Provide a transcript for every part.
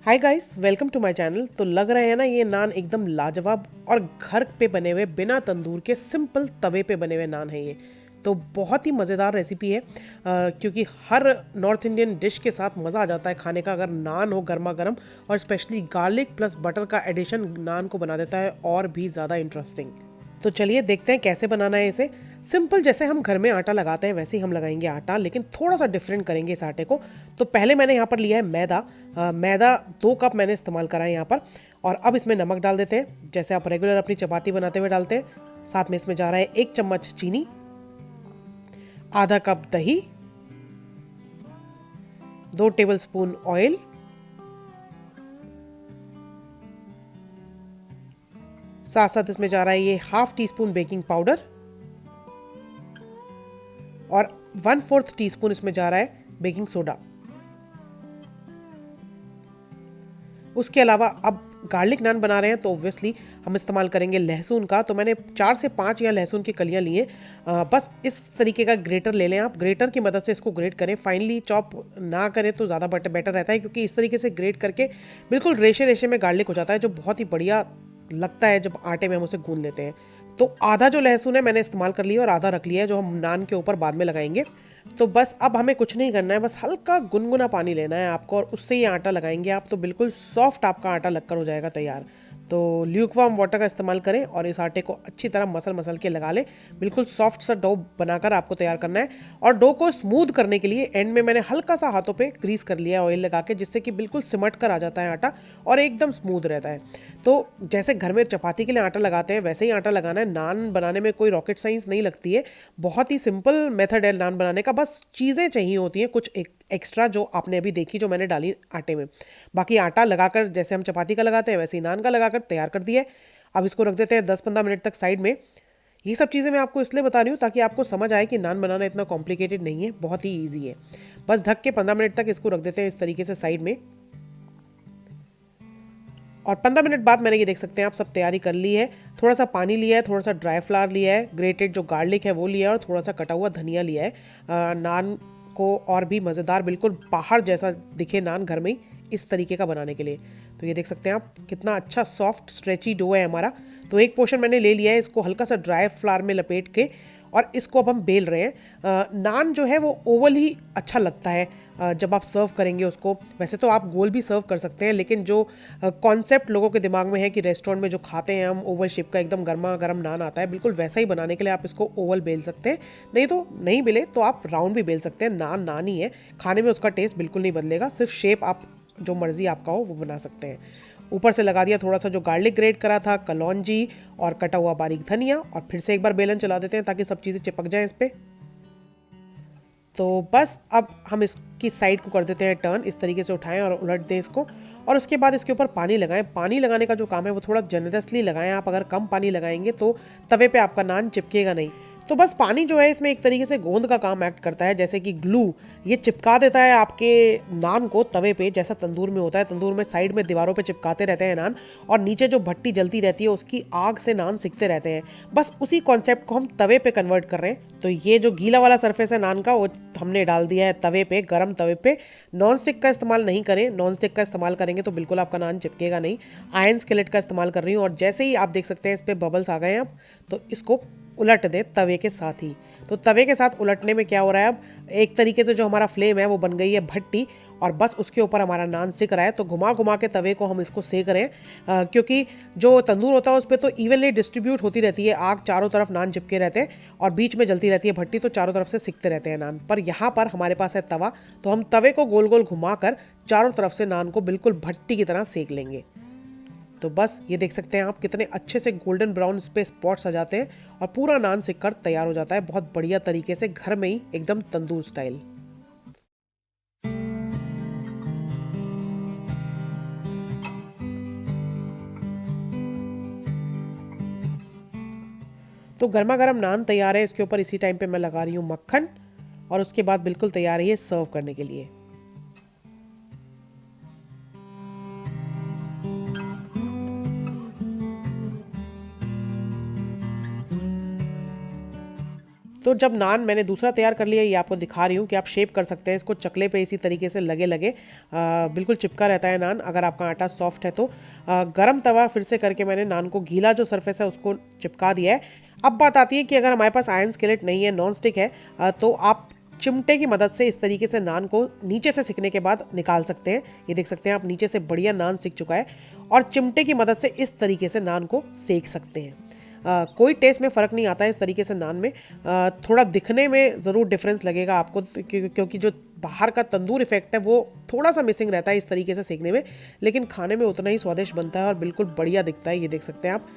Hi guys, welcome to my channel. तो लग रहे हैं ना ये नान एकदम लाजवाब और घर पे बने हुए बिना तंदूर के सिंपल तवे पे बने हुए नान है ये। तो बहुत ही मज़ेदार रेसिपी है क्योंकि हर नॉर्थ इंडियन डिश के साथ मज़ा आ जाता है खाने का अगर नान हो गर्मा गर्म, और स्पेशली गार्लिक प्लस बटर का एडिशन नान को बना देता है और भी ज़्यादा इंटरेस्टिंग। तो चलिए देखते हैं कैसे बनाना है इसे। सिंपल जैसे हम घर में आटा लगाते हैं वैसे ही हम लगाएंगे आटा, लेकिन थोड़ा सा डिफरेंट करेंगे इस आटे को। तो पहले मैंने यहाँ पर लिया है मैदा। मैदा 2 कप मैंने इस्तेमाल करा है यहाँ पर। और अब इसमें नमक डाल देते हैं जैसे आप रेगुलर अपनी चपाती बनाते हुए डालते हैं। साथ में इसमें जा रहा है 1 चम्मच चीनी, आधा कप दही, 2 टेबलस्पून ऑयल, साथ साथ इसमें जा रहा है ये ½ टीस्पून बेकिंग पाउडर और 1/4 टीस्पून इसमें जा रहा है बेकिंग सोडा। उसके अलावा अब गार्लिक नान बना रहे हैं तो ऑब्वियसली हम इस्तेमाल करेंगे लहसुन का। तो मैंने 4 से 5 या लहसुन की कलियां ली हैं। बस इस तरीके का ग्रेटर ले लें, आप ग्रेटर की मदद से इसको ग्रेट करें। फाइनली चॉप ना करें तो ज़्यादा बेटर रहता है, क्योंकि इस तरीके से ग्रेट करके बिल्कुल रेशे रेशे में गार्लिक हो जाता है, जो बहुत ही बढ़िया लगता है जब आटे में हम उसे गूंद लेते हैं। तो आधा जो लहसुन है मैंने इस्तेमाल कर लिया और आधा रख लिया है जो हम नान के ऊपर बाद में लगाएंगे। तो बस अब हमें कुछ नहीं करना है, बस हल्का गुनगुना पानी लेना है आपको और उससे ये आटा लगाएंगे आप, तो बिल्कुल सॉफ्ट आपका आटा लगकर हो जाएगा तैयार। तो ल्यूकवार्म वाटर का इस्तेमाल करें और इस आटे को अच्छी तरह मसल के लगा लें। बिल्कुल सॉफ्ट सा डो बनाकर आपको तैयार करना है। और डो को स्मूथ करने के लिए एंड में मैंने हल्का सा हाथों पे ग्रीस कर लिया ऑयल लगा के, जिससे कि बिल्कुल सिमट कर आ जाता है आटा और एकदम स्मूथ रहता है। तो जैसे घर में चपाती के लिए आटा लगाते हैं वैसे ही आटा लगाना है। नान बनाने में कोई रॉकेट साइंस नहीं लगती है, बहुत ही सिंपल मेथड है नान बनाने का। बस चीज़ें चाहिए होती हैं कुछ एक्स्ट्रा जो आपने अभी देखी, जो मैंने डाली आटे में। बाकी आटा लगाकर जैसे हम चपाती का लगाते हैं वैसे ही नान का लगाकर तैयार कर दिया है। अब इसको रख देते हैं 10-15 मिनट तक साइड में। ये सब चीज़ें मैं आपको इसलिए बता रही हूँ ताकि आपको समझ आए कि नान बनाना इतना कॉम्प्लिकेटेड नहीं है, बहुत ही ईजी है। बस ढक के 15 मिनट तक इसको रख देते हैं इस तरीके से साइड में। और 15 मिनट बाद मैंने ये देख सकते हैं आप सब तैयारी कर ली है। थोड़ा सा पानी लिया है, थोड़ा सा ड्राई फ्लावर लिया है, ग्रेटेड जो गार्लिक है वो लिया है और थोड़ा सा कटा हुआ धनिया लिया है। नान को और भी मज़ेदार बिल्कुल बाहर जैसा दिखे नान घर में ही, इस तरीके का बनाने के लिए। तो ये देख सकते हैं आप कितना अच्छा सॉफ्ट स्ट्रेची डो है हमारा। तो एक पोर्शन मैंने ले लिया है, इसको हल्का सा ड्राई फ्लावर में लपेट के और इसको अब हम बेल रहे हैं। नान जो है वो ओवल ही अच्छा लगता है जब आप सर्व करेंगे उसको। वैसे तो आप गोल भी सर्व कर सकते हैं, लेकिन जो कॉन्सेप्ट लोगों के दिमाग में है कि रेस्टोरेंट में जो खाते हैं हम ओवल शेप का एकदम गर्मा गर्म नान आता है, बिल्कुल वैसा ही बनाने के लिए आप इसको ओवल बेल सकते हैं। नहीं तो नहीं मिले तो आप राउंड भी बेल सकते हैं। नान नान ही है, खाने में उसका टेस्ट बिल्कुल नहीं बदलेगा, सिर्फ शेप आप जो मर्जी आपका हो वो बना सकते हैं। ऊपर से लगा दिया थोड़ा सा जो गार्लिक ग्रेट करा था, कलौंजी और कटा हुआ बारीक धनिया, और फिर से एक बार बेलन चला देते हैं ताकि सब चीज़ें चिपक जाएं इस पर। तो बस अब हम इसकी साइड को कर देते हैं टर्न, इस तरीके से उठाएं और उलट दें इसको। और उसके बाद इसके ऊपर पानी लगाएं। पानी लगाने का जो काम है वो थोड़ा जनरसली लगाएं आप, अगर कम पानी लगाएंगे तो तवे पे आपका नान चिपकेगा नहीं। तो बस पानी जो है इसमें एक तरीके से गोंद का काम एक्ट करता है, जैसे कि ग्लू। ये चिपका देता है आपके नान को तवे पे, जैसा तंदूर में होता है। तंदूर में साइड में दीवारों पे चिपकाते रहते हैं नान, और नीचे जो भट्टी जलती रहती है उसकी आग से नान सिकते रहते हैं। बस उसी कॉन्सेप्ट को हम तवे पे कन्वर्ट कर रहे हैं। तो ये जो गीला वाला सरफेस है नान का वो हमने डाल दिया है तवे पे, गरम तवे पे। नॉन स्टिक का इस्तेमाल नहीं करें, नॉन स्टिक का इस्तेमाल करेंगे तो बिल्कुल आपका नान चिपकेगा नहीं। आयरन स्किलेट का इस्तेमाल कर रही हूँ, और जैसे ही आप देख सकते हैं इस पर बबल्स आ गए हैं अब, तो इसको उलट दें तवे के साथ ही। तो तवे के साथ उलटने में क्या हो रहा है, अब एक तरीके से जो हमारा फ्लेम है वो बन गई है भट्टी, और बस उसके ऊपर हमारा नान सिक रहा है। तो घुमा घुमा के तवे को हम इसको सेक रहे हैं, क्योंकि जो तंदूर होता है उस पर तो इवनली डिस्ट्रीब्यूट होती रहती है आग, चारों तरफ नान चिपके रहते हैं और बीच में जलती रहती है भट्टी, तो चारों तरफ से सिकते रहते हैं नान। पर यहाँ पर हमारे पास है तवा, तो हम तवे को गोल गोल घुमा कर चारों तरफ से नान को बिल्कुल भट्टी की तरह सेक लेंगे। तो बस ये देख सकते हैं आप कितने अच्छे से गोल्डन ब्राउन पे स्पॉट्स आ जाते हैं और पूरा नान सिक कर तैयार हो जाता है बहुत बढ़िया तरीके से, घर में ही एकदम तंदूर स्टाइल। तो गर्मा गर्म नान तैयार है, इसके ऊपर इसी टाइम पे मैं लगा रही हूँ मक्खन, और उसके बाद बिल्कुल तैयार है ये सर्व करने के लिए। तो जब नान मैंने दूसरा तैयार कर लिया, ये आपको दिखा रही हूँ कि आप शेप कर सकते हैं इसको चकले पे इसी तरीके से लगे लगे, बिल्कुल चिपका रहता है नान अगर आपका आटा सॉफ्ट है तो। गरम तवा फिर से करके मैंने नान को, गीला जो सरफेस है उसको चिपका दिया है। अब बात आती है कि अगर हमारे पास आयरन स्किलेट नहीं है, नॉन स्टिक है, तो आप चिमटे की मदद से इस तरीके से नान को नीचे से सिकने के बाद निकाल सकते हैं। ये देख सकते हैं आप, नीचे से बढ़िया नान सिक चुका है और चिमटे की मदद से इस तरीके से नान को सेक सकते हैं। कोई टेस्ट में फ़र्क नहीं आता है इस तरीके से नान में। थोड़ा दिखने में ज़रूर डिफरेंस लगेगा आपको, क्योंकि जो बाहर का तंदूर इफेक्ट है वो थोड़ा सा मिसिंग रहता है इस तरीके से सेकने में, लेकिन खाने में उतना ही स्वादिष्ट बनता है और बिल्कुल बढ़िया दिखता है। ये देख सकते हैं आप,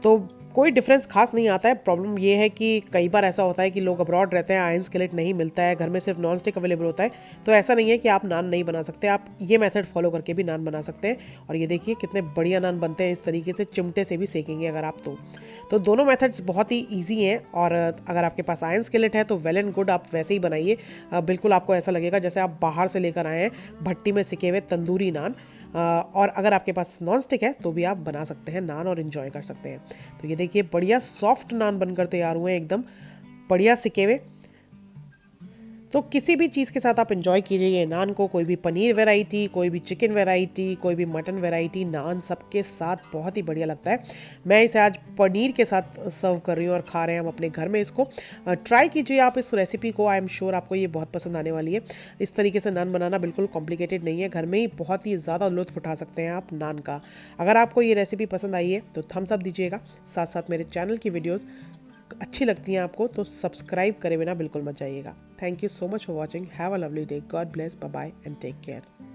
तो कोई डिफरेंस खास नहीं आता है। प्रॉब्लम ये है कि कई बार ऐसा होता है कि लोग अब्रॉड रहते हैं, आयरन स्किलेट नहीं मिलता है, घर में सिर्फ नॉन स्टिक अवेलेबल होता है, तो ऐसा नहीं है कि आप नान नहीं बना सकते, आप ये मेथड फॉलो करके भी नान बना सकते हैं। और ये देखिए कितने बढ़िया नान बनते हैं इस तरीके से, चिमटे से भी सेकेंगे अगर आप तो दोनों मेथड्स बहुत ही ईजी हैं। और अगर आपके पास आयरन स्किलेट है तो वेल एंड गुड, आप वैसे ही बनाइए। बिल्कुल आपको ऐसा लगेगा जैसे आप बाहर से लेकर आए हैं भट्टी में सिके हुए तंदूरी नान। और अगर आपके पास नॉन स्टिक है तो भी आप बना सकते हैं नान और इन्जॉय कर सकते हैं। तो ये देखिए बढ़िया सॉफ्ट नान बनकर तैयार हुए हैं, एकदम बढ़िया सिके हुए। तो किसी भी चीज़ के साथ आप इंजॉय कीजिए ये नान को, कोई भी पनीर वैरायटी, कोई भी चिकन वैरायटी, कोई भी मटन वैरायटी, नान सबके साथ बहुत ही बढ़िया लगता है। मैं इसे आज पनीर के साथ सर्व कर रही हूँ और खा रहे हैं हम अपने घर में इसको। ट्राई कीजिए आप इस रेसिपी को, आई एम श्योर आपको ये बहुत पसंद आने वाली है। इस तरीके से नान बनाना बिल्कुल कॉम्प्लिकेटेड नहीं है, घर में ही बहुत ही ज़्यादा लुत्फ उठा सकते हैं आप नान का। अगर आपको ये रेसिपी पसंद आई है तो थम्स अप दीजिएगा, साथ साथ मेरे चैनल की वीडियोज़ अच्छी लगती हैं आपको तो सब्सक्राइब करे बिना बिल्कुल मत जाइएगा। Thank you so much for watching. Have a lovely day. God bless. Bye bye and take care.